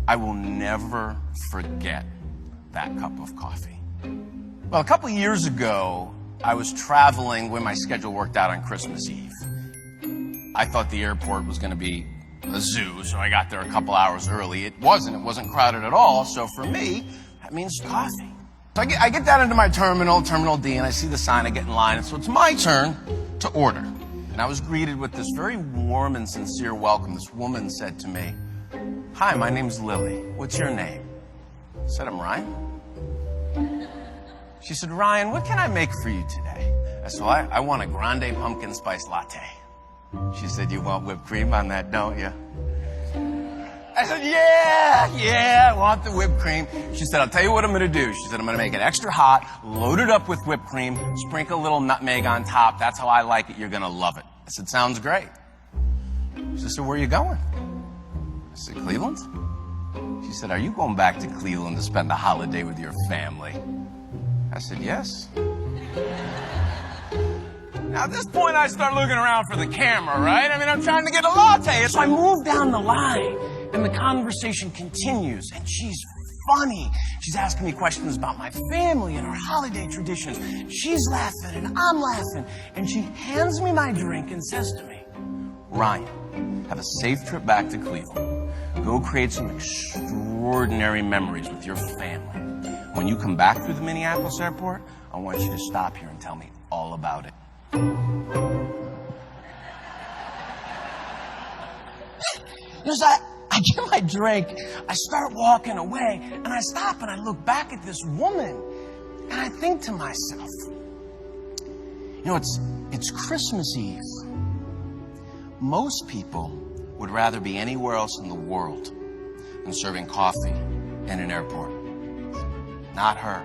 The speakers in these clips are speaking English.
I will never forget that cup of coffee. Well, a couple years ago, I was traveling when my schedule worked out on Christmas Eve. I thought the airport was going to be a zoo, so I got there a couple hours early. It wasn't crowded at all, so for me, that means coffee. So I get down into my terminal, Terminal D, and I see the sign, I get in line, and so it's my turn to order. And I was greeted with this very warm and sincere welcome. This woman said to me, "Hi, my name's Lily. What's your name?" I said, "I'm Ryan." She said, "Ryan, what can I make for you today?" I said, "Well, I want a grande pumpkin spice latte." She said, "You want whipped cream on that, don't you?" I said, yeah, I want the whipped cream. She said, "I'll tell you what I'm going to do." She said, "I'm going to make it extra hot, load it up with whipped cream, sprinkle a little nutmeg on top. That's how I like it. You're going to love it." I said, "Sounds great." She said, "Where are you going?" I said, "Cleveland." She said, "Are you going back to Cleveland to spend the holiday with your family?" I said, "Yes." Now, at this point, I start looking around for the camera, right? I mean, I'm trying to get a latte. So I move down the line, and the conversation continues, and she's funny. She's asking me questions about my family and our holiday traditions. She's laughing, and I'm laughing. And she hands me my drink and says to me, "Ryan, have a safe trip back to Cleveland. Go create some extraordinary memories with your family. When you come back through the Minneapolis airport, I want you to stop here and tell me all about it." So I get my drink, I start walking away, and I stop and I look back at this woman, and I think to myself, it's Christmas Eve. Most people would rather be anywhere else in the world than serving coffee in an airport. Not her.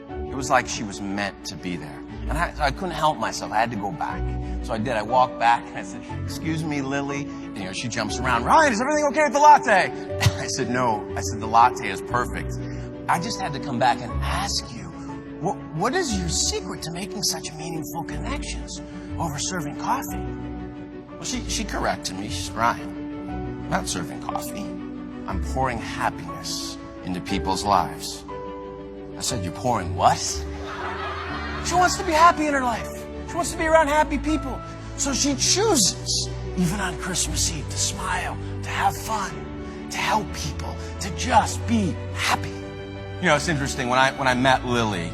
It was like she was meant to be there. And I couldn't help myself. I had to go back. So I did. I walked back and I said, "Excuse me, Lily." And, she jumps around. "Ryan, is everything okay with the latte?" I said, "No." I said, "The latte is perfect. I just had to come back and ask you, what is your secret to making such meaningful connections over serving coffee?" Well, she corrected me. She said, "Ryan, I'm not serving coffee. I'm pouring happiness into people's lives." I said, "You're pouring what?" She wants to be happy in her life. She wants to be around happy people. So she chooses, even on Christmas Eve, to smile, to have fun, to help people, to just be happy. It's interesting. When I met Lily,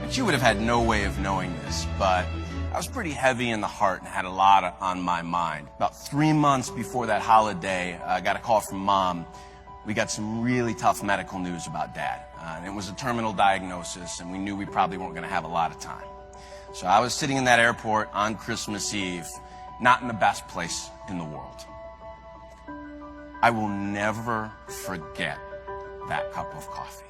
and she would have had no way of knowing this, but I was pretty heavy in the heart and had a lot on my mind. About 3 months before that holiday, I got a call from Mom. We got some really tough medical news about Dad. And it was a terminal diagnosis, and we knew we probably weren't going to have a lot of time. So I was sitting in that airport on Christmas Eve, not in the best place in the world. I will never forget that cup of coffee.